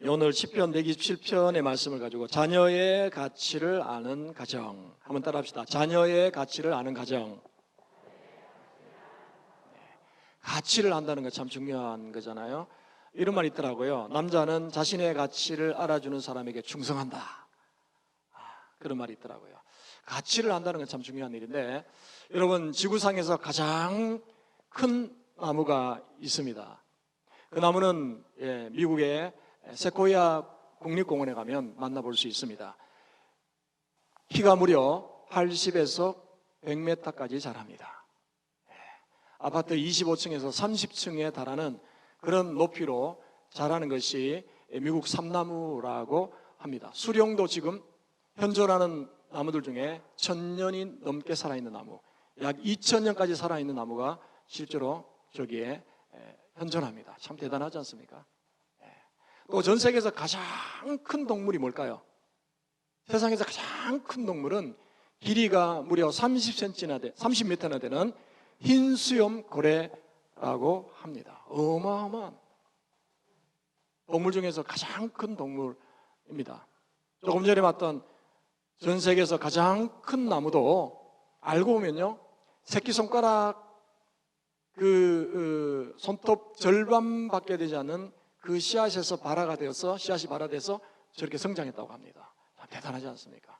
오늘 시편 127편의 말씀을 가지고 자녀의 가치를 아는 가정, 한번 따라합시다. 자녀의 가치를 아는 가정. 가치를 안다는 거 참 중요한 거잖아요. 이런 말이 있더라고요. 남자는 자신의 가치를 알아주는 사람에게 충성한다. 그런 말이 있더라고요. 가치를 안다는 건 참 중요한 일인데, 여러분, 지구상에서 가장 큰 나무가 있습니다. 그 나무는 미국의 세코이아 국립공원에 가면 만나볼 수 있습니다. 키가 무려 80에서 100m까지 자랍니다. 아파트 25층에서 30층에 달하는 그런 높이로 자라는 것이 미국 삼나무라고 합니다. 수령도 지금 현존하는 나무들 중에 1000년이 넘게 살아있는 나무, 약 2000년까지 살아있는 나무가 실제로 저기에 현존합니다. 참 대단하지 않습니까? 또 전 세계에서 가장 큰 동물이 뭘까요? 세상에서 가장 큰 동물은 길이가 무려 30m나 되는 흰수염 고래라고 합니다. 어마어마한 동물 중에서 가장 큰 동물입니다. 조금 전에 봤던 전 세계에서 가장 큰 나무도 알고 보면요, 새끼손가락 손톱 절반밖에 되지 않는 그 씨앗에서 씨앗이 발화돼서 저렇게 성장했다고 합니다. 대단하지 않습니까?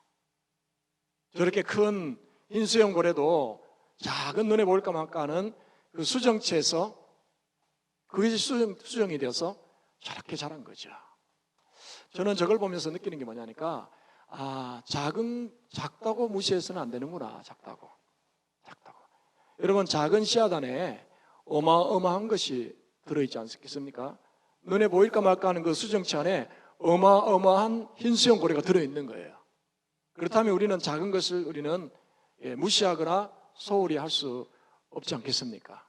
저렇게 큰 흰수염 고래도 작은 눈에 보일까 말까 하는 그 수정체에서 그것이 수정이 되어서 저렇게 자란 거죠. 저는 저걸 보면서 느끼는 게 뭐냐니까, 작다고 무시해서는 안 되는구나. 작다고. 여러분, 작은 씨앗 안에 어마어마한 것이 들어있지 않겠습니까? 눈에 보일까 말까 하는 그 수정체 안에 어마어마한 흰수염 고래가 들어있는 거예요. 그렇다면 우리는 작은 것을 무시하거나 소홀히 할 수 없지 않겠습니까?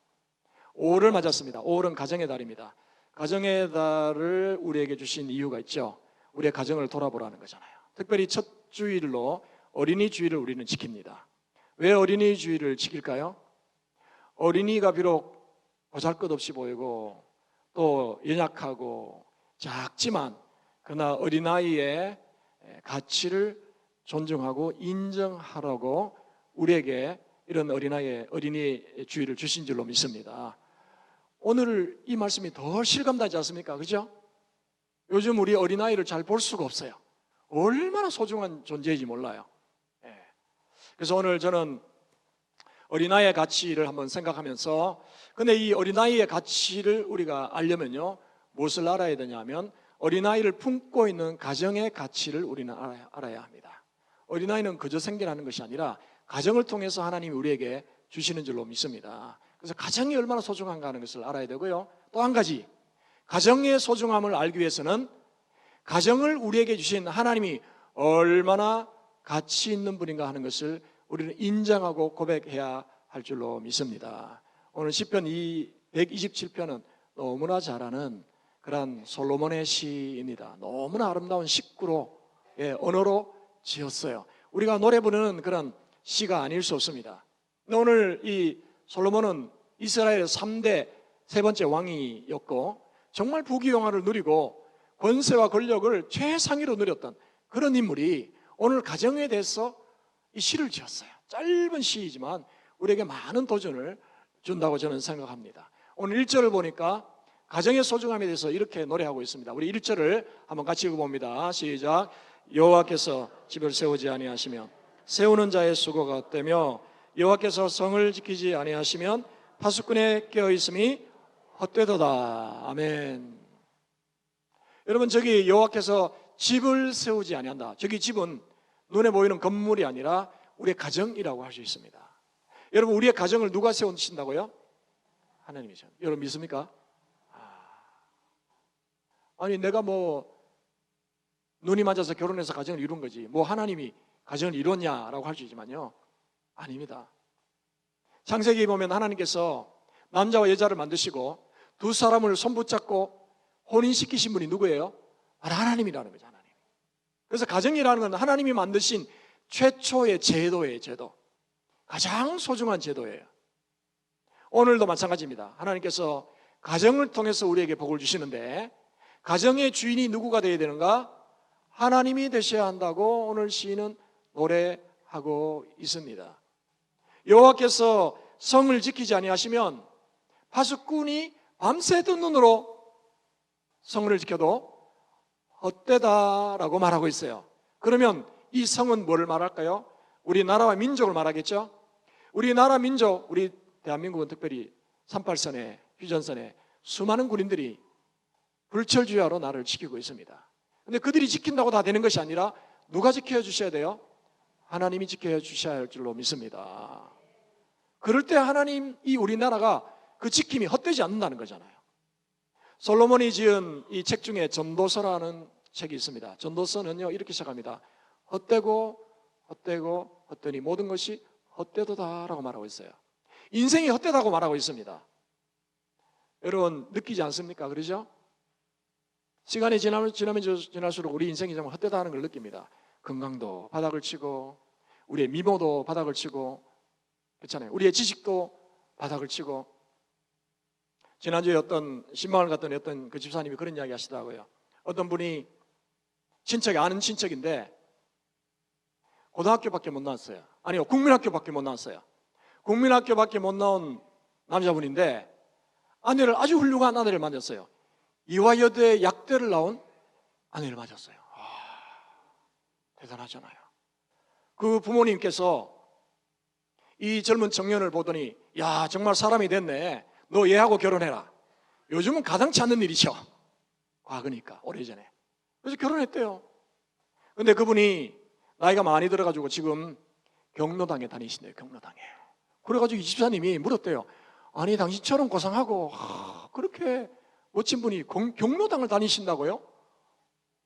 5월을 맞았습니다. 5월은 가정의 달입니다. 가정의 달을 우리에게 주신 이유가 있죠. 우리의 가정을 돌아보라는 거잖아요. 특별히 첫 주일로 어린이 주일을 우리는 지킵니다. 왜 어린이 주일을 지킬까요? 어린이가 비록 보잘것없이 보이고 또 연약하고 작지만 그러나 어린아이의 가치를 존중하고 인정하라고 우리에게 이런 어린이 주일을 주신 줄로 믿습니다. 오늘 이 말씀이 더 실감나지 않습니까? 그죠? 요즘 우리 어린아이를 잘 볼 수가 없어요. 얼마나 소중한 존재인지 몰라요. 그래서 오늘 저는 어린아이의 가치를 한번 생각하면서, 근데 이 어린아이의 가치를 우리가 알려면요, 무엇을 알아야 되냐면 어린아이를 품고 있는 가정의 가치를 우리는 알아야 합니다. 어린아이는 그저 생겨나는 것이 아니라 가정을 통해서 하나님이 우리에게 주시는 줄로 믿습니다. 그래서 가정이 얼마나 소중한가 하는 것을 알아야 되고요, 또 한 가지, 가정의 소중함을 알기 위해서는 가정을 우리에게 주신 하나님이 얼마나 가치 있는 분인가 하는 것을 우리는 인정하고 고백해야 할 줄로 믿습니다. 오늘 시편 127편은 너무나 잘 아는 그런 솔로몬의 시입니다. 너무나 아름다운 식구로, 언어로 지었어요. 우리가 노래 부르는 그런 시가 아닐 수 없습니다. 오늘 이 솔로몬은 이스라엘 3대 세 번째 왕이었고 정말 부귀영화를 누리고 권세와 권력을 최상위로 누렸던 그런 인물이 오늘 가정에 대해서 이 시를 지었어요. 짧은 시이지만 우리에게 많은 도전을 준다고 저는 생각합니다. 오늘 1절을 보니까 가정의 소중함에 대해서 이렇게 노래하고 있습니다. 우리 1절을 한번 같이 읽어봅니다. 시작. 여호와께서 집을 세우지 아니하시면 세우는 자의 수고가 헛되며 여호와께서 성을 지키지 아니하시면 파수꾼의 깨어있음이 헛되도다. 아멘. 여러분, 저기 여호와께서 집을 세우지 아니한다. 저기 집은 눈에 보이는 건물이 아니라 우리의 가정이라고 할 수 있습니다. 여러분, 우리의 가정을 누가 세우신다고요? 하나님이죠. 여러분 믿습니까? 아니, 내가 눈이 맞아서 결혼해서 가정을 이룬 거지 하나님이 가정을 이뤘냐라고 할 수 있지만요, 아닙니다. 창세기에 보면 하나님께서 남자와 여자를 만드시고 두 사람을 손붙잡고 혼인시키신 분이 누구예요? 하나님이라는 거죠. 하나님. 그래서 가정이라는 건 하나님이 만드신 최초의 제도예요. 제도. 가장 소중한 제도예요. 오늘도 마찬가지입니다. 하나님께서 가정을 통해서 우리에게 복을 주시는데 가정의 주인이 누구가 되어야 되는가? 하나님이 되셔야 한다고 오늘 시인은 노래하고 있습니다. 여호와께서 성을 지키지 아니하시면 파수꾼이 밤새던 눈으로 성을 지켜도 헛되다라고 말하고 있어요. 그러면 이 성은 뭐를 말할까요? 우리나라와 민족을 말하겠죠. 우리나라 민족, 우리 대한민국은 특별히 38선에, 휴전선에 수많은 군인들이 불철주야로 나를 지키고 있습니다. 근데 그들이 지킨다고 다 되는 것이 아니라 누가 지켜주셔야 돼요? 하나님이 지켜주셔야 할 줄로 믿습니다. 그럴 때 하나님, 이 우리나라가 그 지킴이 헛되지 않는다는 거잖아요. 솔로몬이 지은 이 책 중에 전도서라는 책이 있습니다. 전도서는요 이렇게 시작합니다. 헛되고 헛되고 헛되니 모든 것이 헛되도다라고 말하고 있어요. 인생이 헛되다고 말하고 있습니다. 여러분 느끼지 않습니까? 그러죠? 시간이 지나면 지날수록 우리 인생이 정말 헛되다는 걸 느낍니다. 건강도 바닥을 치고 우리의 미모도 바닥을 치고 그렇잖아요. 우리의 지식도 바닥을 치고. 지난주에 어떤 신방을 갔더니 어떤 그 집사님이 그런 이야기 하시더라고요. 어떤 분이 친척이 아는 친척인데 고등학교밖에 못 나왔어요. 아니요, 국민학교밖에 못 나왔어요. 국민학교밖에 못 나온 남자분인데 아내를, 아주 훌륭한 아내를 만났어요. 이화여대 약대를 나온 아내를 맞았어요. 대단하잖아요. 그 부모님께서 이 젊은 청년을 보더니 야 정말 사람이 됐네. 너 얘하고 결혼해라. 요즘은 가당치 않는 일이죠. 과거니까 오래전에. 그래서 결혼했대요. 근데 그분이 나이가 많이 들어가지고 지금 경로당에 다니신대요. 경로당에. 그래가지고 이 집사님이 물었대요. 아니 당신처럼 고상하고 그렇게 멋진 분이 경로당을 다니신다고요?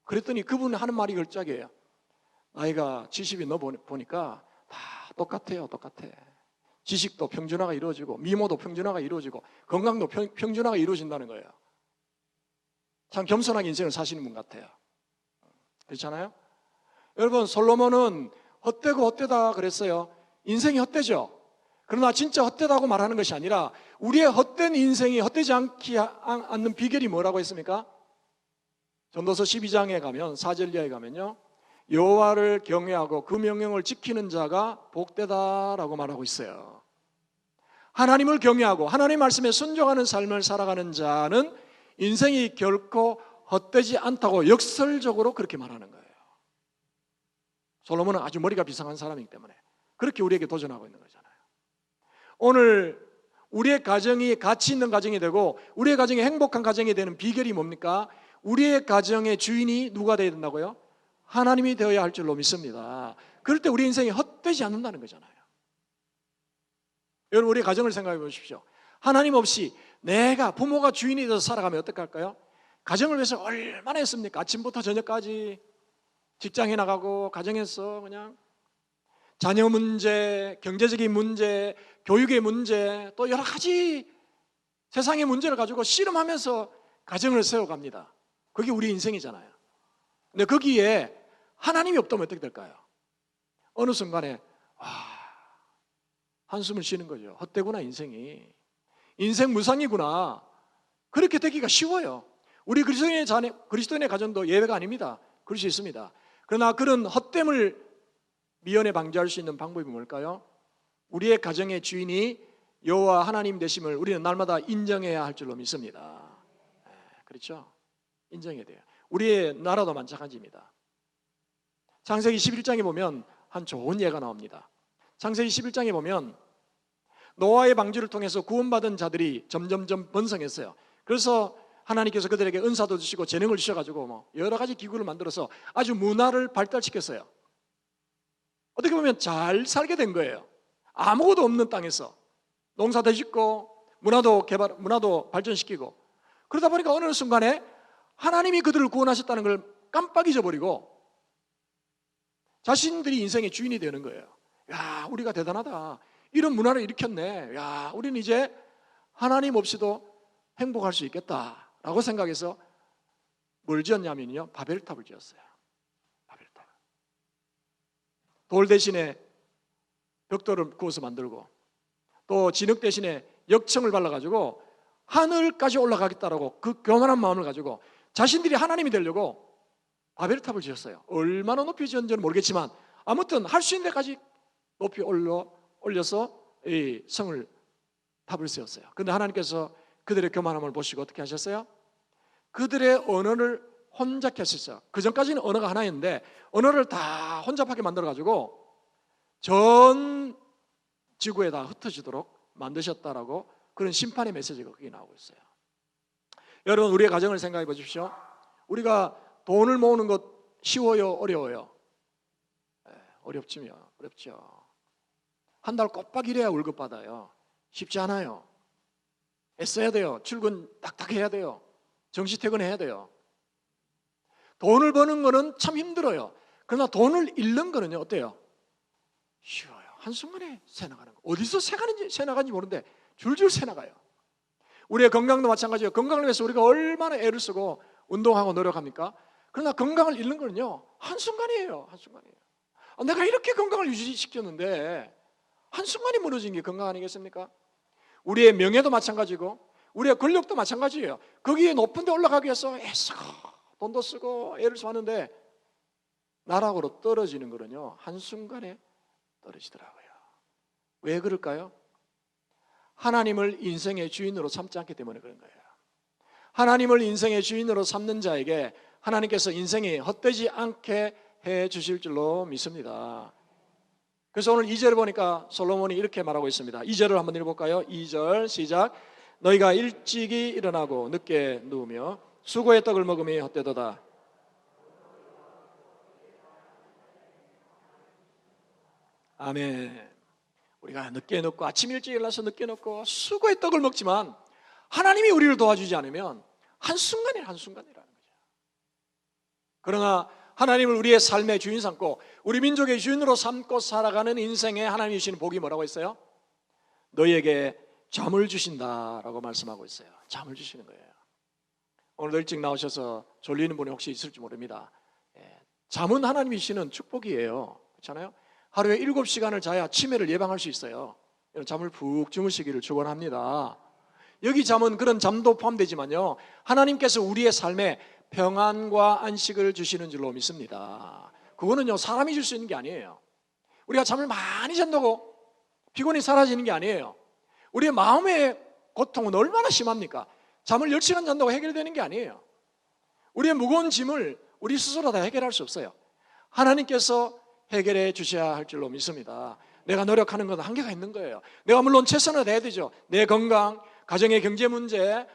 그랬더니 그분 하는 말이 걸작이에요. 나이가 70이 넘어보니까 다 똑같아요. 똑같아. 지식도 평준화가 이루어지고 미모도 평준화가 이루어지고 건강도 평준화가 이루어진다는 거예요. 참 겸손하게 인생을 사시는 분 같아요. 그렇잖아요? 여러분 솔로몬은 헛되고 헛되다 그랬어요. 인생이 헛되죠. 그러나 진짜 헛되다고 말하는 것이 아니라 우리의 헛된 인생이 헛되지 않는 비결이 뭐라고 했습니까? 전도서 12장에 가면 4절 이하에 가면요 여호와를 경외하고 그 명령을 지키는 자가 복되다라고 말하고 있어요. 하나님을 경외하고 하나님의 말씀에 순종하는 삶을 살아가는 자는 인생이 결코 헛되지 않다고 역설적으로 그렇게 말하는 거예요. 솔로몬은 아주 머리가 비상한 사람이기 때문에 그렇게 우리에게 도전하고 있는 거잖아요. 오늘 우리의 가정이 가치 있는 가정이 되고 우리의 가정이 행복한 가정이 되는 비결이 뭡니까? 우리의 가정의 주인이 누가 되어야 된다고요? 하나님이 되어야 할 줄로 믿습니다. 그럴 때 우리 인생이 헛되지 않는다는 거잖아요. 여러분 우리 가정을 생각해 보십시오. 하나님 없이 내가 부모가 주인이 되어서 살아가면 어떡할까요? 가정을 위해서 얼마나 했습니까? 아침부터 저녁까지 직장에 나가고 가정에서 그냥 자녀 문제, 경제적인 문제, 교육의 문제 또 여러 가지 세상의 문제를 가지고 씨름하면서 가정을 세워갑니다. 그게 우리 인생이잖아요. 근데 거기에 하나님이 없다면 어떻게 될까요? 어느 순간에 한숨을 쉬는 거죠. 헛되구나 인생이. 인생 무상이구나. 그렇게 되기가 쉬워요. 우리 그리스도인의 가정도 예외가 아닙니다. 그럴 수 있습니다. 그러나 그런 헛됨을 미연에 방지할 수 있는 방법이 뭘까요? 우리의 가정의 주인이 여호와 하나님 되심을 우리는 날마다 인정해야 할 줄로 믿습니다. 그렇죠? 인정해야 돼요. 우리의 나라도 마찬가지입니다. 창세기 11장에 보면 한 좋은 예가 나옵니다. 창세기 11장에 보면 노아의 방주를 통해서 구원받은 자들이 점점점 번성했어요. 그래서 하나님께서 그들에게 은사도 주시고 재능을 주셔가지고 뭐 여러 가지 기구를 만들어서 아주 문화를 발달시켰어요. 어떻게 보면 잘 살게 된 거예요. 아무것도 없는 땅에서 농사도 짓고 문화도 발전시키고 그러다 보니까 어느 순간에 하나님이 그들을 구원하셨다는 걸 깜빡 잊어버리고 자신들이 인생의 주인이 되는 거예요. 야, 우리가 대단하다. 이런 문화를 일으켰네. 야, 우리는 이제 하나님 없이도 행복할 수 있겠다라고 생각해서 뭘 지었냐면요, 바벨탑을 지었어요. 바벨탑. 돌 대신에 벽돌을 구워서 만들고 또 진흙 대신에 역청을 발라가지고 하늘까지 올라가겠다라고 그 교만한 마음을 가지고 자신들이 하나님이 되려고 바벨탑을 지었어요. 얼마나 높이 지었는지는 모르겠지만 아무튼 할 수 있는 데까지 높이 올려서 이 성을 탑을 세웠어요. 그런데 하나님께서 그들의 교만함을 보시고 어떻게 하셨어요? 그들의 언어를 혼잡케 하셨어요. 그 전까지는 언어가 하나였는데 언어를 다 혼잡하게 만들어가지고 전 지구에 다 흩어지도록 만드셨다라고 그런 심판의 메시지가 거기 나오고 있어요. 여러분, 우리의 가정을 생각해 보십시오. 우리가 돈을 모으는 것 쉬워요? 어려워요? 어렵죠. 한 달 꼬박 일해야 월급 받아요. 쉽지 않아요. 애써야 돼요. 출근 딱딱 해야 돼요. 정시 퇴근해야 돼요. 돈을 버는 거는 참 힘들어요. 그러나 돈을 잃는 거는요, 어때요? 쉬워요. 한순간에 새 나가는 거. 어디서 새 나가는지 모르는데 줄줄 새 나가요. 우리의 건강도 마찬가지예요. 건강을 위해서 우리가 얼마나 애를 쓰고 운동하고 노력합니까? 그러나 건강을 잃는 거는요, 한순간이에요. 한순간이에요. 내가 이렇게 건강을 유지시켰는데 한순간에 무너진 게 건강 아니겠습니까? 우리의 명예도 마찬가지고 우리의 권력도 마찬가지예요. 거기에 높은 데 올라가기 위해서 애쓰고 돈도 쓰고 애를 쓰는데 나락으로 떨어지는 거는요, 한순간에 떨어지더라고요. 왜 그럴까요? 하나님을 인생의 주인으로 삼지 않기 때문에 그런 거예요. 하나님을 인생의 주인으로 삼는 자에게 하나님께서 인생이 헛되지 않게 해 주실 줄로 믿습니다. 그래서 오늘 2절을 보니까 솔로몬이 이렇게 말하고 있습니다. 2절을 한번 읽어볼까요? 2절 시작. 너희가 일찍이 일어나고 늦게 누우며 수고의 떡을 먹음이 헛되도다. 아멘. 우리가 늦게 눕고 아침 일찍 일어나서 늦게 눕고 수고의 떡을 먹지만 하나님이 우리를 도와주지 않으면 한순간이라는 거죠. 그러나 하나님을 우리의 삶의 주인 삼고 우리 민족의 주인으로 삼고 살아가는 인생에 하나님이 주시는 복이 뭐라고 했어요? 너희에게 잠을 주신다라고 말씀하고 있어요. 잠을 주시는 거예요. 오늘도 일찍 나오셔서 졸리는 분이 혹시 있을지 모릅니다. 잠은 하나님이 주시는 축복이에요. 그렇잖아요? 하루에 7시간을 자야 치매를 예방할 수 있어요. 잠을 푹 주무시기를 축원합니다. 여기 잠은 그런 잠도 포함되지만요, 하나님께서 우리의 삶에 평안과 안식을 주시는 줄로 믿습니다. 그거는요, 사람이 줄 수 있는 게 아니에요. 우리가 잠을 많이 잔다고 피곤이 사라지는 게 아니에요. 우리의 마음의 고통은 얼마나 심합니까? 잠을 10시간 잔다고 해결되는 게 아니에요. 우리의 무거운 짐을 우리 스스로 다 해결할 수 없어요. 하나님께서 해결해 주셔야 할 줄로 믿습니다. 내가 노력하는 건 한계가 있는 거예요. 내가 물론 최선을 다해야 되죠. 내 건강, 가정의 경제 문제,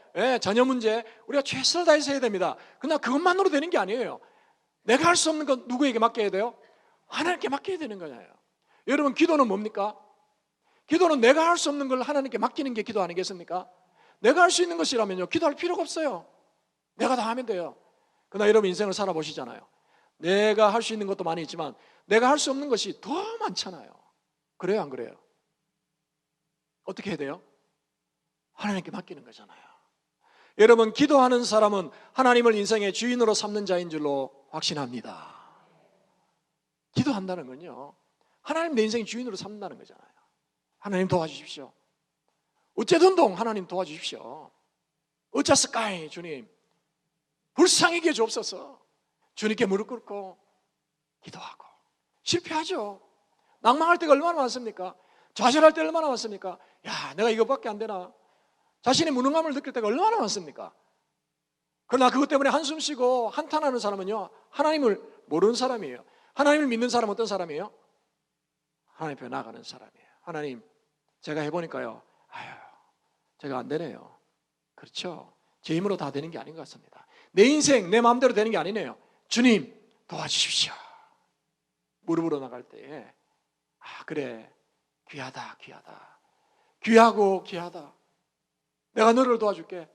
자녀 문제, 우리가 최선을 다해서 해야 됩니다. 그러나 그것만으로 되는 게 아니에요. 내가 할 수 없는 건 누구에게 맡겨야 돼요? 하나님께 맡겨야 되는 거예요. 여러분, 기도는 뭡니까? 기도는 내가 할 수 없는 걸 하나님께 맡기는 게 기도 아니겠습니까? 내가 할 수 있는 것이라면요, 기도할 필요가 없어요. 내가 다 하면 돼요. 그러나 여러분, 인생을 살아보시잖아요. 내가 할 수 있는 것도 많이 있지만 내가 할 수 없는 것이 더 많잖아요. 그래요, 안 그래요? 어떻게 해야 돼요? 하나님께 맡기는 거잖아요. 여러분, 기도하는 사람은 하나님을 인생의 주인으로 삼는 자인 줄로 확신합니다. 기도한다는 건요, 하나님 내 인생의 주인으로 삼는다는 거잖아요. 하나님 도와주십시오. 어째든동 하나님 도와주십시오. 어쩌을까이 주님, 불쌍하게 주옵소서. 주님께 무릎 꿇고 기도하고. 실패하죠. 낭망할 때가 얼마나 많습니까? 좌절할 때 얼마나 많습니까? 야, 내가 이거밖에 안 되나? 자신의 무능함을 느낄 때가 얼마나 많습니까? 그러나 그것 때문에 한숨 쉬고 한탄하는 사람은요, 하나님을 모르는 사람이에요. 하나님을 믿는 사람은 어떤 사람이에요? 하나님 앞에 나아가는 사람이에요. 하나님, 제가 해보니까요, 제가 안 되네요. 그렇죠? 제 힘으로 다 되는 게 아닌 것 같습니다. 내 인생 내 마음대로 되는 게 아니네요. 주님, 도와주십시오. 무릎으로 나갈 때에, 그래, 귀하다, 귀하고 귀하다. 내가 너를 도와줄게.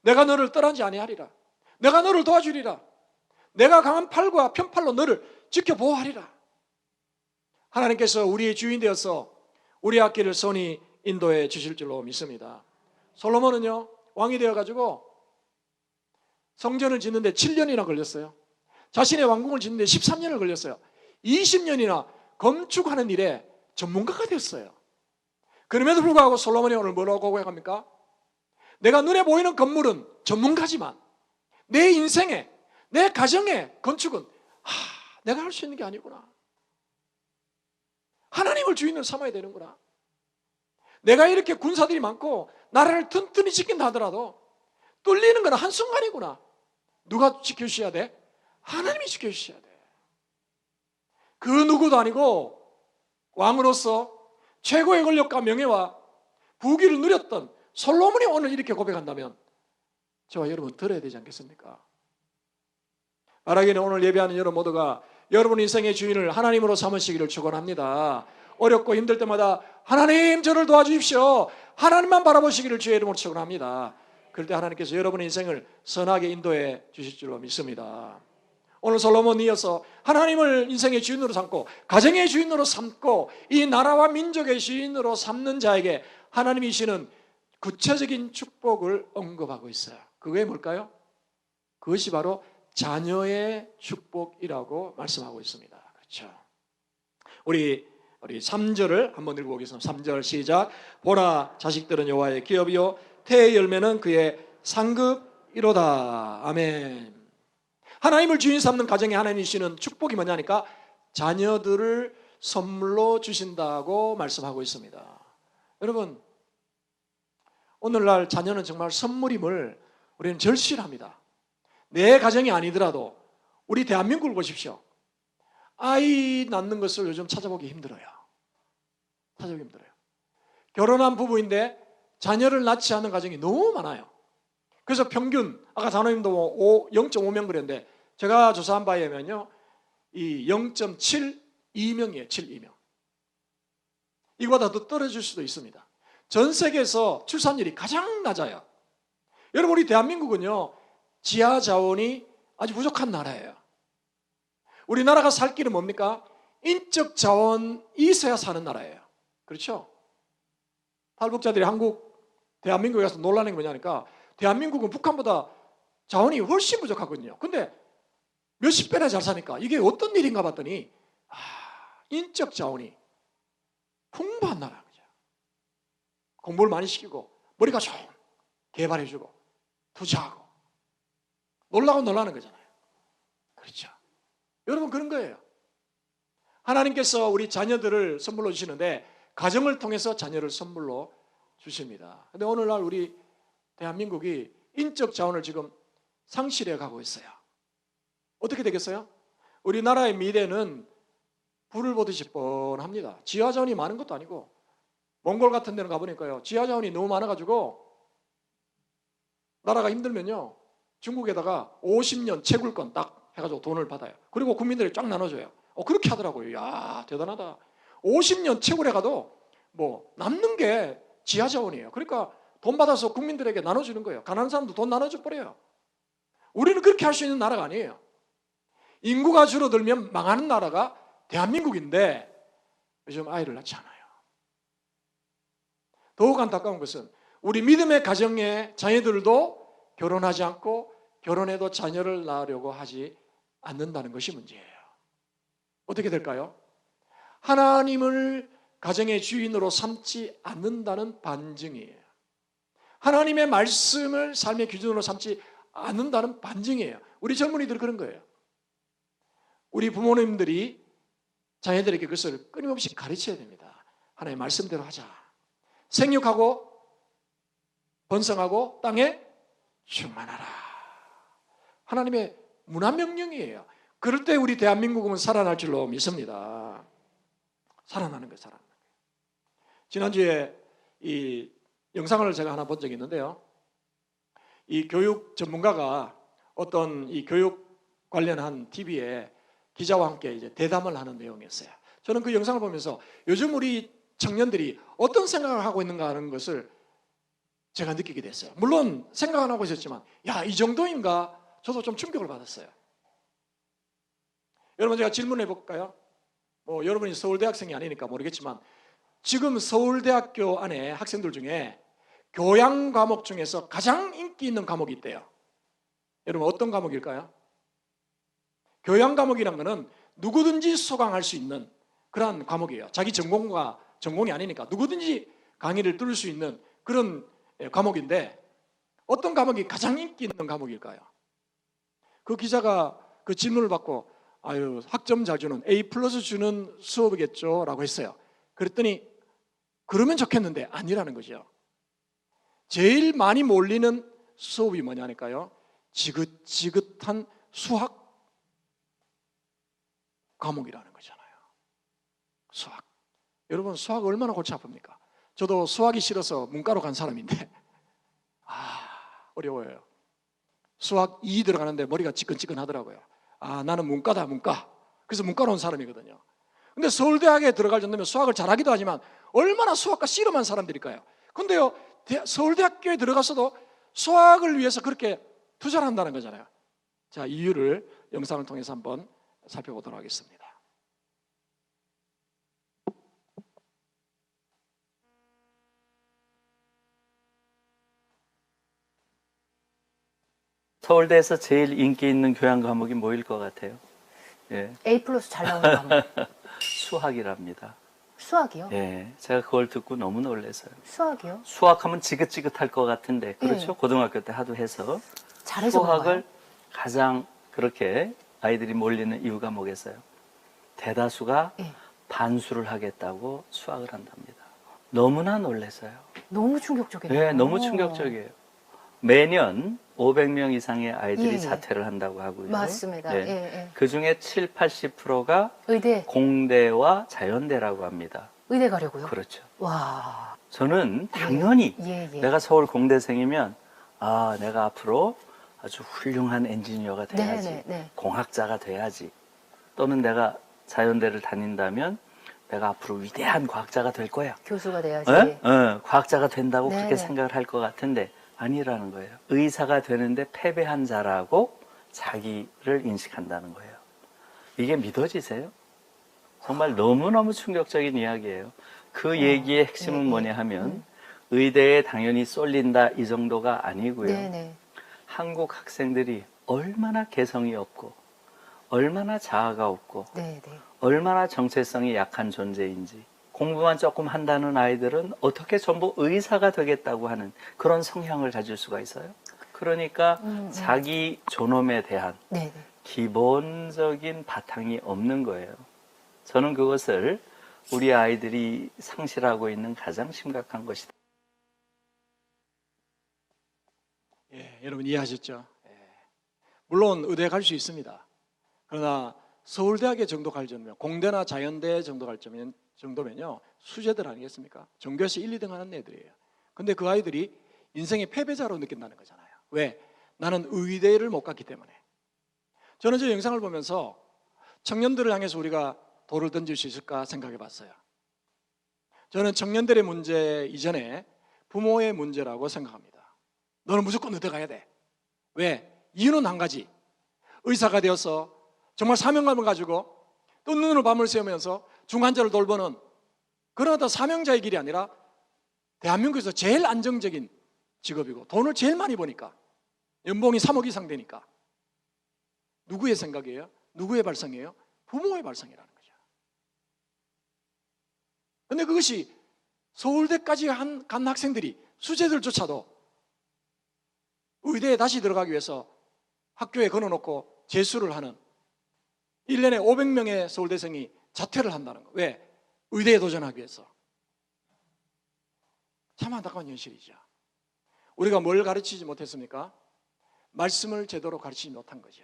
내가 너를 떠나지 아니하리라. 내가 너를 도와주리라. 내가 강한 팔과 편팔로 너를 지켜보호하리라. 하나님께서 우리의 주인 되어서 우리 앞길을 선히 인도해 주실 줄로 믿습니다. 솔로몬은요, 왕이 되어가지고 성전을 짓는데 7년이나 걸렸어요. 자신의 왕궁을 짓는데 13년을 걸렸어요. 20년이나 건축하는 일에 전문가가 됐어요. 그럼에도 불구하고 솔로몬이 오늘 뭐라고 고백합니까? 내가 눈에 보이는 건물은 전문가지만 내 인생에, 내 가정의 건축은 내가 할 수 있는 게 아니구나. 하나님을 주인으로 삼아야 되는구나. 내가 이렇게 군사들이 많고 나라를 튼튼히 지킨다 하더라도 뚫리는 건 한순간이구나. 누가 지켜주셔야 돼? 하나님이 지켜주셔야 돼. 그 누구도 아니고 왕으로서 최고의 권력과 명예와 부귀를 누렸던 솔로몬이 오늘 이렇게 고백한다면 저와 여러분 들어야 되지 않겠습니까? 말하기는 오늘 예배하는 여러분 모두가 여러분 인생의 주인을 하나님으로 삼으시기를 축원합니다. 어렵고 힘들 때마다 하나님 저를 도와주십시오. 하나님만 바라보시기를 주의 이름으로 축원합니다. 그럴 때 하나님께서 여러분의 인생을 선하게 인도해 주실 줄로 믿습니다. 오늘 솔로몬이 이어서 하나님을 인생의 주인으로 삼고 가정의 주인으로 삼고 이 나라와 민족의 주인으로 삼는 자에게 하나님이 주시는 구체적인 축복을 언급하고 있어요. 그게 뭘까요? 그것이 바로 자녀의 축복이라고 말씀하고 있습니다. 그렇죠? 우리 3절을 한번 읽어보겠습니다. 3절 시작. 보라, 자식들은 여호와의 기업이요 태의 열매는 그의 상급이로다. 아멘. 하나님을 주인 삼는 가정에 하나님이 주시는 축복이 뭐냐니까 자녀들을 선물로 주신다고 말씀하고 있습니다. 여러분, 오늘날 자녀는 정말 선물임을 우리는 절실합니다. 내 가정이 아니더라도 우리 대한민국을 보십시오. 아이 낳는 것을 요즘 찾아보기 힘들어요. 찾아보기 힘들어요. 결혼한 부부인데 자녀를 낳지 않는 가정이 너무 많아요. 그래서 평균 아까 장로님도 0.5명 그랬는데 제가 조사한 바에 의하면요, 이 0.72명이에요. 72명. 이거보다 더 떨어질 수도 있습니다. 전 세계에서 출산율이 가장 낮아요. 여러분, 우리 대한민국은요, 지하 자원이 아주 부족한 나라예요. 우리나라가 살 길은 뭡니까? 인적 자원이 있어야 사는 나라예요. 그렇죠? 탈북자들이 대한민국에 가서 놀라는 게 뭐냐니까 대한민국은 북한보다 자원이 훨씬 부족하거든요. 근데 몇십 배나 잘 사니까 이게 어떤 일인가 봤더니 인적 자원이 풍부한 나라예요. 공부를 많이 시키고 머리가 좋은 개발해주고 투자하고 놀라는 거잖아요. 그렇죠? 여러분, 그런 거예요. 하나님께서 우리 자녀들을 선물로 주시는데 가정을 통해서 자녀를 선물로 주십니다. 그런데 오늘날 우리 대한민국이 인적 자원을 지금 상실해 가고 있어요. 어떻게 되겠어요? 우리나라의 미래는 불을 보듯이 뻔합니다. 지하 자원이 많은 것도 아니고 몽골 같은 데는 가보니까요, 지하 자원이 너무 많아가지고 나라가 힘들면요 중국에다가 50년 채굴권 딱 해가지고 돈을 받아요. 그리고 국민들이 쫙 나눠줘요. 그렇게 하더라고요. 야, 대단하다. 50년 채굴해가도 뭐 남는 게 지하 자원이에요. 그러니까 돈 받아서 국민들에게 나눠주는 거예요. 가난한 사람도 돈 나눠줘 버려요. 우리는 그렇게 할 수 있는 나라가 아니에요. 인구가 줄어들면 망하는 나라가 대한민국인데 요즘 아이를 낳지 않아요. 더욱 안타까운 것은 우리 믿음의 가정의 자녀들도 결혼하지 않고 결혼해도 자녀를 낳으려고 하지 않는다는 것이 문제예요. 어떻게 될까요? 하나님을 가정의 주인으로 삼지 않는다는 반증이에요. 하나님의 말씀을 삶의 기준으로 삼지 않는다는 반증이에요. 우리 젊은이들 그런 거예요. 우리 부모님들이 자녀들에게 그것을 끊임없이 가르쳐야 됩니다. 하나님의 말씀대로 하자. 생육하고 번성하고 땅에 충만하라. 하나님의 문화명령이에요. 그럴 때 우리 대한민국은 살아날 줄로 믿습니다. 살아나는 거예요. 살아나는 거예요. 지난주에 이 영상을 제가 하나 본 적이 있는데요, 이 교육 전문가가 어떤 이 교육 관련한 TV에 기자와 함께 이제 대담을 하는 내용이었어요. 저는 그 영상을 보면서 요즘 우리 청년들이 어떤 생각을 하고 있는가 하는 것을 제가 느끼게 됐어요. 물론 생각 안 하고 있었지만 야, 이 정도인가? 저도 좀 충격을 받았어요. 여러분, 제가 질문해 볼까요? 뭐 여러분이 서울대 학생이 아니니까 모르겠지만 지금 서울대학교 안에 학생들 중에 교양 과목 중에서 가장 인기 있는 과목이 있대요. 여러분, 어떤 과목일까요? 교양 과목이란 거는 누구든지 수강할 수 있는 그런 과목이에요. 자기 전공이 아니니까 누구든지 강의를 들을 수 있는 그런 과목인데 어떤 과목이 가장 인기 있는 과목일까요? 그 기자가 그 질문을 받고 아유, 학점 잘 주는 A 플러스 주는 수업이겠죠 라고 했어요. 그랬더니 그러면 좋겠는데 아니라는 거죠. 제일 많이 몰리는 수업이 뭐냐니까요, 지긋지긋한 수학 과목이라는 거잖아요. 수학. 여러분, 수학 얼마나 골치 아픕니까? 저도 수학이 싫어서 문과로 간 사람인데 어려워요. 수학 2 들어가는데 머리가 지끈지끈하더라고요. 나는 문과다, 문과. 그래서 문과로 온 사람이거든요. 근데 서울대학에 들어갈 정도면 수학을 잘하기도 하지만 얼마나 수학과 씨름한 사람들일까요? 근데요, 서울대학교에 들어갔어도 수학을 위해서 그렇게 투자를 한다는 거잖아요. 자, 이유를 영상을 통해서 한번 살펴보도록 하겠습니다. 서울대에서 제일 인기 있는 교양 과목이 뭐일 것 같아요? 예. A 플러스 잘 나오는 과목. 수학이랍니다. 수학이요? 예. 제가 그걸 듣고 너무 놀랐어요. 수학이요? 수학하면 지긋지긋할 것 같은데, 그렇죠? 예. 고등학교 때 하도 해서. 잘해서 수학을 그런가요? 가장 그렇게 아이들이 몰리는 이유가 뭐겠어요? 대다수가 예. 반수를 하겠다고 수학을 한답니다. 너무나 놀랐어요. 너무 충격적이네요. 네, 너무 충격적이에요. 매년 500명 이상의 아이들이 예. 자퇴를 한다고 하고요. 맞습니다. 네. 예, 예. 그 중에 7, 80%가 의대 공대와 자연대라고 합니다. 의대 가려고요? 그렇죠. 와. 저는 당연히 예, 예. 내가 서울 공대생이면 내가 앞으로 아주 훌륭한 엔지니어가 돼야지. 네, 네, 네. 공학자가 돼야지. 또는 내가 자연대를 다닌다면 내가 앞으로 위대한 과학자가 될 거야. 교수가 돼야지. 과학자가 된다고 네, 그렇게 네. 생각을 할 것 같은데 아니라는 거예요. 의사가 되는데 패배한 자라고 자기를 인식한다는 거예요. 이게 믿어지세요? 정말 너무너무 충격적인 이야기예요. 그 얘기의 핵심은 네, 뭐냐 하면 의대에 당연히 쏠린다 이 정도가 아니고요. 네네. 한국 학생들이 얼마나 개성이 없고 얼마나 자아가 없고 네네. 얼마나 정체성이 약한 존재인지, 공부만 조금 한다는 아이들은 어떻게 전부 의사가 되겠다고 하는 그런 성향을 가질 수가 있어요. 그러니까 자기 존엄에 대한 네네. 기본적인 바탕이 없는 거예요. 저는 그것을 우리 아이들이 상실하고 있는 가장 심각한 것이다. 예, 여러분 이해하셨죠? 예. 물론 의대에 갈 수 있습니다. 그러나 서울대학에 정도 갈 정도면, 공대나 자연대 정도 갈 정도면요, 수재들 아니겠습니까? 전교에서 1, 2등 하는 애들이에요. 근데 그 아이들이 인생의 패배자로 느낀다는 거잖아요. 왜? 나는 의대를 못 갔기 때문에. 저는 저 영상을 보면서 청년들을 향해서 우리가 돌을 던질 수 있을까 생각해 봤어요. 저는 청년들의 문제 이전에 부모의 문제라고 생각합니다. 너는 무조건 의대 가야 돼. 왜? 이유는 한 가지. 의사가 되어서 정말 사명감을 가지고 또 눈으로 밤을 새우면서 중환자를 돌보는 그런 어떤 사명자의 길이 아니라 대한민국에서 제일 안정적인 직업이고 돈을 제일 많이 버니까, 연봉이 3억 이상 되니까. 누구의 생각이에요? 누구의 발상이에요? 부모의 발상이라는 거죠. 그런데 그것이 서울대까지 간 학생들이, 수재들조차도 의대에 다시 들어가기 위해서 학교에 걸어놓고 재수를 하는, 1년에 500명의 서울대생이 자퇴를 한다는 거. 왜? 의대에 도전하기 위해서. 참 안타까운 현실이죠. 우리가 뭘 가르치지 못했습니까? 말씀을 제대로 가르치지 못한 거죠.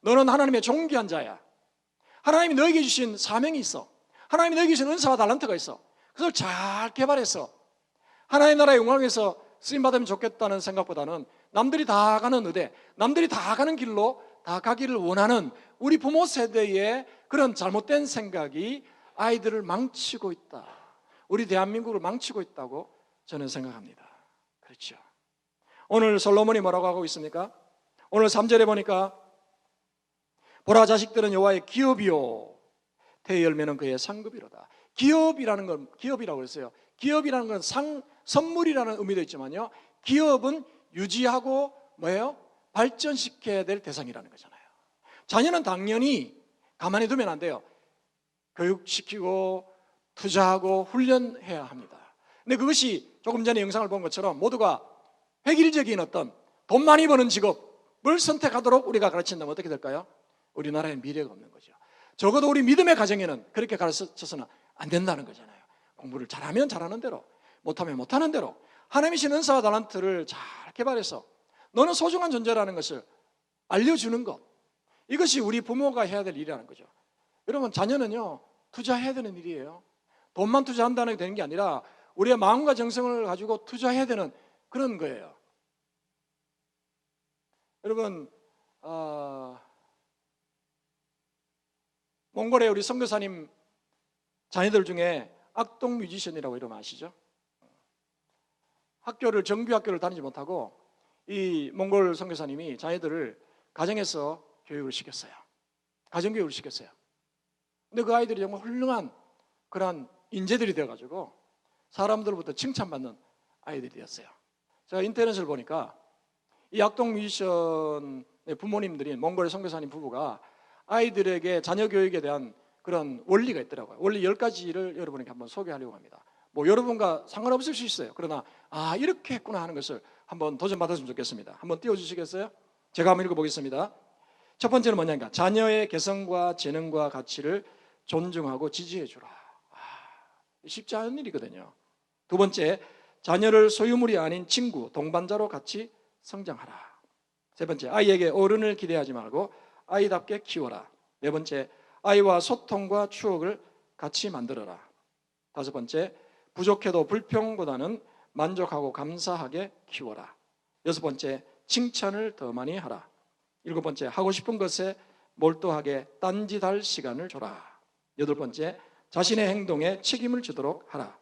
너는 하나님의 존귀한 자야. 하나님이 너에게 주신 사명이 있어. 하나님이 너에게 주신 은사와 달란트가 있어. 그걸 잘 개발해서 하나님 나라의 영광을 위해서 쓰임받으면 좋겠다는 생각보다는 남들이 다 가는 의대, 남들이 다 가는 길로 다 가기를 원하는 우리 부모 세대의 그런 잘못된 생각이 아이들을 망치고 있다. 우리 대한민국을 망치고 있다고 저는 생각합니다. 그렇죠. 오늘 솔로몬이 뭐라고 하고 있습니까? 오늘 3절에 보니까 보라, 자식들은 여호와의 기업이요 태의 열매는 그의 상급이로다. 기업이라는 건, 기업이라고 했어요. 기업이라는 건 선물이라는 의미도 있지만요, 기업은 유지하고 뭐예요? 발전시켜야 될 대상이라는 거잖아요. 자녀는 당연히 가만히 두면 안 돼요. 교육시키고 투자하고 훈련해야 합니다. 근데 그것이 조금 전에 영상을 본 것처럼 모두가 획일적인 어떤 돈 많이 버는 직업, 뭘 선택하도록 우리가 가르친다면 어떻게 될까요? 우리나라의 미래가 없는 거죠. 적어도 우리 믿음의 가정에는 그렇게 가르쳐서는 안 된다는 거잖아요. 공부를 잘하면 잘하는 대로, 못하면 못하는 대로 하나님이 주신 은사와 달란트를 잘 개발해서 너는 소중한 존재라는 것을 알려주는 것, 이것이 우리 부모가 해야 될 일이라는 거죠. 여러분, 자녀는요 투자해야 되는 일이에요. 돈만 투자한다는 게 되는 게 아니라 우리의 마음과 정성을 가지고 투자해야 되는 그런 거예요. 여러분, 몽골의 우리 선교사님 자녀들 중에 악동 뮤지션이라고 이러면 아시죠? 정규 학교를 다니지 못하고 이 몽골 선교사님이 자녀들을 가정에서 교육을 시켰어요. 가정교육을 시켰어요. 근데 그 아이들이 정말 훌륭한 그런 인재들이 되어가지고 사람들로부터 칭찬받는 아이들이 되었어요. 제가 인터넷을 보니까 이 악동 뮤지션의 부모님들인 몽골의 선교사님 부부가 아이들에게 자녀 교육에 대한 그런 원리가 있더라고요. 원리 10가지를 여러분에게 한번 소개하려고 합니다. 뭐 여러분과 상관없을 수 있어요. 그러나 이렇게 했구나 하는 것을 한번 도전받았으면 좋겠습니다. 한번 띄워주시겠어요? 제가 한번 읽어보겠습니다. 첫 번째는 뭐냐니까 자녀의 개성과 재능과 가치를 존중하고 지지해 주라. 쉽지 않은 일이거든요. 두 번째, 자녀를 소유물이 아닌 친구, 동반자로 같이 성장하라. 세 번째, 아이에게 어른을 기대하지 말고 아이답게 키워라. 네 번째, 아이와 소통과 추억을 같이 만들어라. 다섯 번째, 부족해도 불평보다는 만족하고 감사하게 키워라. 여섯 번째, 칭찬을 더 많이 하라. 일곱 번째, 하고 싶은 것에 몰두하게 딴짓할 시간을 줘라. 여덟 번째, 자신의 행동에 책임을 지도록 하라.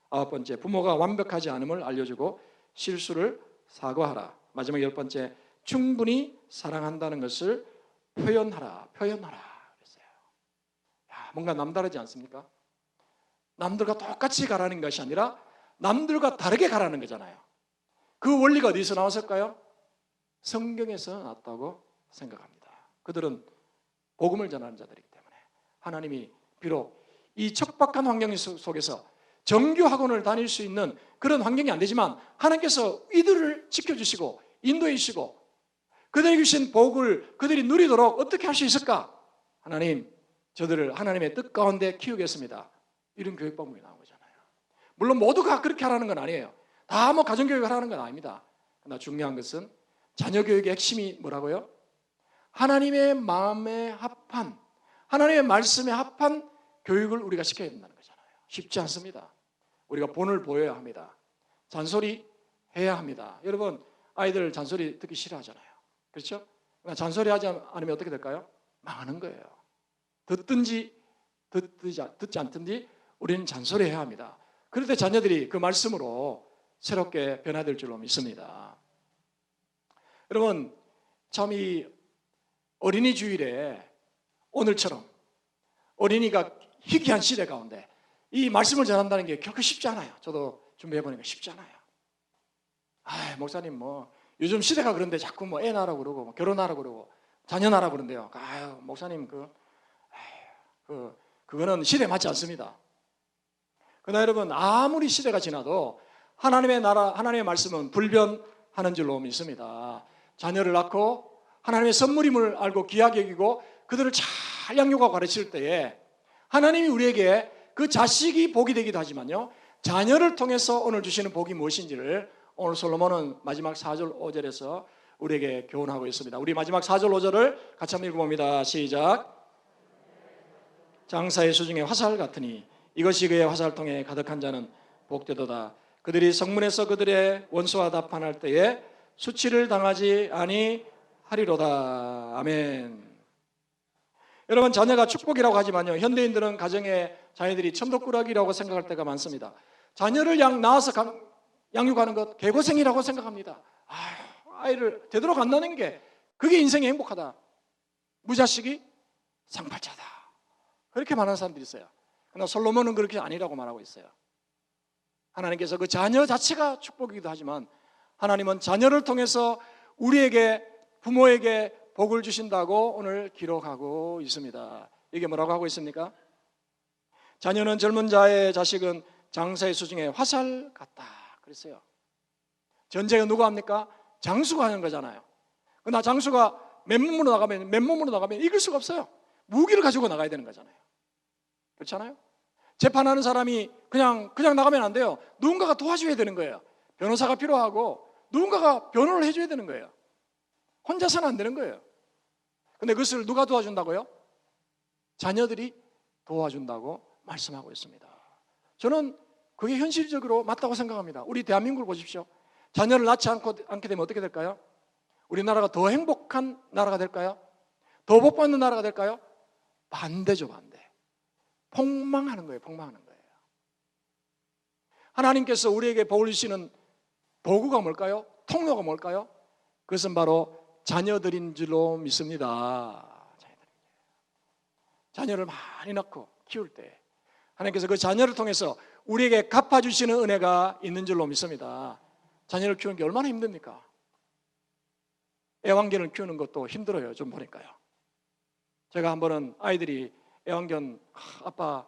아홉 번째, 부모가 완벽하지 않음을 알려주고 실수를 사과하라. 마지막 열 번째, 충분히 사랑한다는 것을 표현하라. 그랬어요. 뭔가 남다르지 않습니까? 남들과 똑같이 가라는 것이 아니라 남들과 다르게 가라는 거잖아요. 그 원리가 어디서 나왔을까요? 성경에서 나왔다고 생각합니다. 그들은 복음을 전하는 자들이기 때문에 하나님이 비록 이 척박한 환경 속에서 정규 학원을 다닐 수 있는 그런 환경이 안 되지만 하나님께서 이들을 지켜주시고 인도해 주시고 그들에게 주신 복을 그들이 누리도록 어떻게 할 수 있을까? 하나님, 저들을 하나님의 뜻 가운데 키우겠습니다. 이런 교육 방법이 나온 거잖아요. 물론 모두가 그렇게 하라는 건 아니에요. 다 뭐 가정교육을 하라는 건 아닙니다. 그러나 중요한 것은 자녀 교육의 핵심이 뭐라고요? 하나님의 마음에 합한, 하나님의 말씀에 합한 교육을 우리가 시켜야 된다는 거잖아요. 쉽지 않습니다. 우리가 본을 보여야 합니다. 잔소리 해야 합니다. 여러분, 아이들 잔소리 듣기 싫어하잖아요. 그렇죠? 그러니까 잔소리 하지 않으면 어떻게 될까요? 망하는 거예요. 듣지 않든지 우리는 잔소리해야 합니다. 그럴 때 자녀들이 그 말씀으로 새롭게 변화될 줄로 믿습니다. 여러분, 참 이 어린이 주일에 오늘처럼 어린이가 희귀한 시대 가운데 이 말씀을 전한다는 게 결코 쉽지 않아요. 저도 준비해보니까 쉽지 않아요. 목사님 뭐 요즘 시대가 그런데 자꾸 뭐 애 낳으라고 그러고 뭐 결혼하라고 그러고 자녀 낳으라고 그러는데요. 목사님 그거는 시대에 맞지 않습니다. 그러나 여러분, 아무리 시대가 지나도 하나님의 나라, 하나님의 말씀은 불변하는 줄로 믿습니다. 자녀를 낳고 하나님의 선물임을 알고 귀하게 여기고 그들을 잘 양육하고 가르칠 때에 하나님이 우리에게 그 자식이 복이 되기도 하지만요, 자녀를 통해서 오늘 주시는 복이 무엇인지를 오늘 솔로몬은 마지막 4절 5절에서 우리에게 교훈하고 있습니다. 우리 마지막 4절 5절을 같이 한번 읽어봅니다. 시작. 장사의 수중에 화살 같으니 이것이 그의 화살통에 가득한 자는 복되도다. 그들이 성문에서 그들의 원수와 답판할 때에 수치를 당하지 아니하리로다. 아멘. 여러분, 자녀가 축복이라고 하지만요, 현대인들은 가정에 자녀들이 천덕꾸러기라고 생각할 때가 많습니다. 자녀를 낳아서 양육하는 것 개고생이라고 생각합니다. 아이를 되도록 안 낳는 게 그게 인생의 행복하다. 무자식이 상팔자다. 그렇게 말하는 사람들이 있어요. 그러나 솔로몬은 그렇게 아니라고 말하고 있어요. 하나님께서 그 자녀 자체가 축복이기도 하지만 하나님은 자녀를 통해서 우리에게, 부모에게 복을 주신다고 오늘 기록하고 있습니다. 이게 뭐라고 하고 있습니까? 자녀는 젊은 자의 자식은 장사의 수중에 화살 같다 그랬어요. 전쟁은 누가 합니까? 장수가 하는 거잖아요. 그러나 장수가 맨몸으로 나가면 이길 수가 없어요. 무기를 가지고 나가야 되는 거잖아요. 그렇잖아요? 재판하는 사람이 그냥 나가면 안 돼요. 누군가가 도와줘야 되는 거예요. 변호사가 필요하고 누군가가 변호를 해줘야 되는 거예요. 혼자서는 안 되는 거예요. 근데 그것을 누가 도와준다고요? 자녀들이 도와준다고 말씀하고 있습니다. 저는 그게 현실적으로 맞다고 생각합니다. 우리 대한민국을 보십시오. 자녀를 낳지 않게 되면 어떻게 될까요? 우리나라가 더 행복한 나라가 될까요? 더 복받는 나라가 될까요? 반대죠, 반대. 폭망하는 거예요, 폭망하는 거예요. 하나님께서 우리에게 복을 주시는 도구가 뭘까요? 통로가 뭘까요? 그것은 바로 자녀들인 줄로 믿습니다. 자녀를 많이 낳고 키울 때 하나님께서 그 자녀를 통해서 우리에게 갚아주시는 은혜가 있는 줄로 믿습니다. 자녀를 키우는 게 얼마나 힘듭니까? 애완견을 키우는 것도 힘들어요. 좀 보니까요. 제가 한 번은 아이들이 애완견, 아빠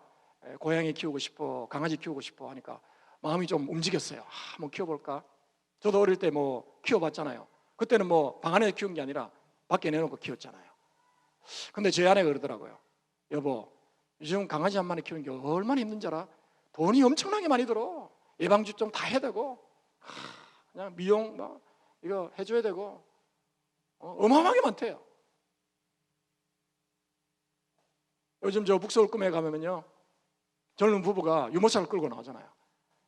고양이 키우고 싶어, 강아지 키우고 싶어 하니까 마음이 좀 움직였어요. 한번 키워볼까? 저도 어릴 때 뭐 키워봤잖아요. 그때는 뭐 방 안에 키운 게 아니라 밖에 내놓고 키웠잖아요. 근데 제 아내가 그러더라고요. 여보, 요즘 강아지 한 마리 키우는 게 얼마나 힘든지 알아? 돈이 엄청나게 많이 들어. 예방주점 다 해야 되고, 그냥 미용 뭐 이거 해줘야 되고, 어마어마하게 많대요. 요즘 저 북서울 꿈에 가면요, 젊은 부부가 유모차를 끌고 나오잖아요.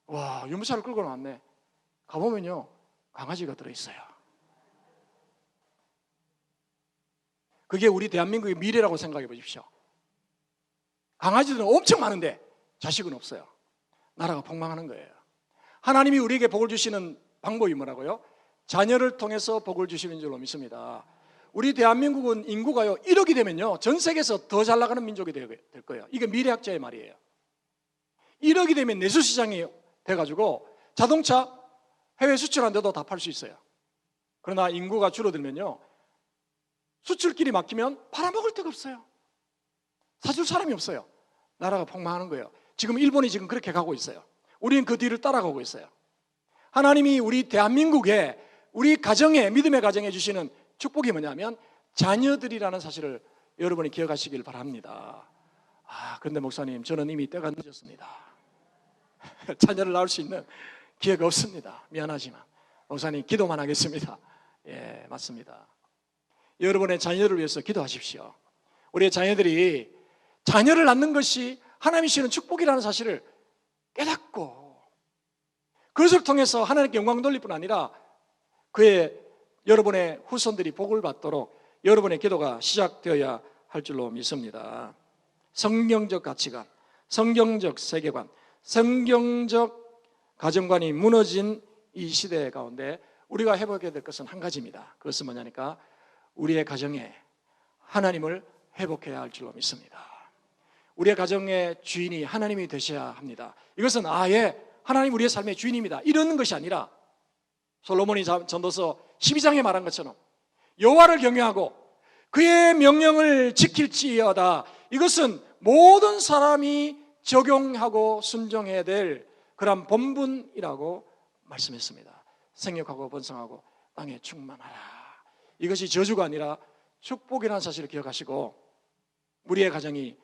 와, 유모차를 끌고 나왔네. 가보면요, 강아지가 들어있어요. 그게 우리 대한민국의 미래라고 생각해 보십시오. 강아지들은 엄청 많은데 자식은 없어요. 나라가 폭망하는 거예요. 하나님이 우리에게 복을 주시는 방법이 뭐라고요? 자녀를 통해서 복을 주시는 줄로 믿습니다. 우리 대한민국은 인구가요 1억이 되면요 전 세계에서 더 잘 나가는 민족이 될 거예요. 이게 미래학자의 말이에요. 1억이 되면 내수시장이 돼가지고 자동차 해외 수출하는데도 다 팔 수 있어요. 그러나 인구가 줄어들면요 수출길이 막히면 팔아먹을 데가 없어요. 사줄 사람이 없어요. 나라가 폭망하는 거예요. 지금 일본이 지금 그렇게 가고 있어요. 우리는 그 뒤를 따라가고 있어요. 하나님이 우리 대한민국에 우리 가정에 믿음의 가정에 주시는 축복이 뭐냐면 자녀들이라는 사실을 여러분이 기억하시길 바랍니다. 그런데 목사님, 저는 이미 때가 늦었습니다. 자녀를 낳을 수 있는 기회가 없습니다. 미안하지만 목사님 기도만 하겠습니다. 예, 맞습니다. 여러분의 자녀를 위해서 기도하십시오. 우리의 자녀들이 자녀를 낳는 것이 하나님이 주시는 축복이라는 사실을 깨닫고 그것을 통해서 하나님께 영광 돌릴 뿐 아니라 여러분의 후손들이 복을 받도록 여러분의 기도가 시작되어야 할 줄로 믿습니다. 성경적 가치관, 성경적 세계관, 성경적 가정관이 무너진 이 시대 가운데 우리가 회복해야 될 것은 한 가지입니다. 그것은 뭐냐니까 우리의 가정에 하나님을 회복해야 할 줄로 믿습니다. 우리의 가정의 주인이 하나님이 되셔야 합니다. 이것은 하나님 우리의 삶의 주인입니다 이러는 것이 아니라 솔로몬이 전도서 12장에 말한 것처럼 여호와를 경외하고 그의 명령을 지킬지어다. 이것은 모든 사람이 적용하고 순종해야 될 그런 본분이라고 말씀했습니다. 생육하고 번성하고 땅에 충만하라. 이것이 저주가 아니라 축복이라는 사실을 기억하시고 우리의 가정이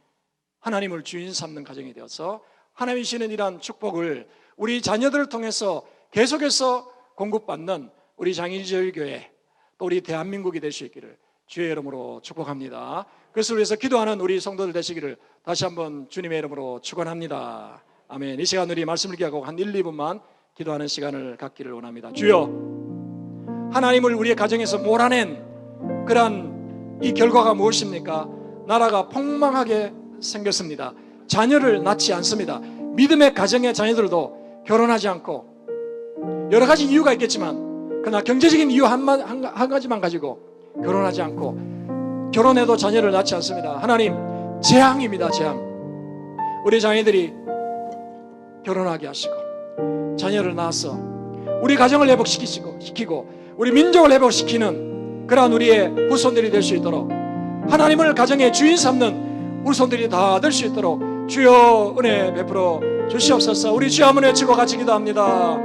하나님을 주인 삼는 가정이 되어서 하나님이 주시는 이러한 축복을 우리 자녀들을 통해서 계속해서 공급받는 우리 장인지교회 또 우리 대한민국이 될 수 있기를 주의 이름으로 축복합니다. 그것을 위해서 기도하는 우리 성도들 되시기를 다시 한번 주님의 이름으로 축원합니다. 아멘. 이 시간 우리 말씀을 기하고 한 1, 2분만 기도하는 시간을 갖기를 원합니다. 주여, 하나님을 우리의 가정에서 몰아낸 그러한 이 결과가 무엇입니까? 나라가 폭망하게 생겼습니다. 자녀를 낳지 않습니다. 믿음의 가정의 자녀들도 결혼하지 않고 여러 가지 이유가 있겠지만 그러나 경제적인 이유 한 가지만 가지고 결혼하지 않고 결혼해도 자녀를 낳지 않습니다. 하나님, 재앙입니다. 재앙. 우리 자녀들이 결혼하게 하시고 자녀를 낳아서 우리 가정을 회복시키고 우리 민족을 회복시키는 그러한 우리의 후손들이 될 수 있도록 하나님을 가정의 주인 삼는 후손들이 다 될 수 있도록 주여 은혜 베풀어 주시옵소서. 우리 주여 한번 외치고 같이 기도합니다.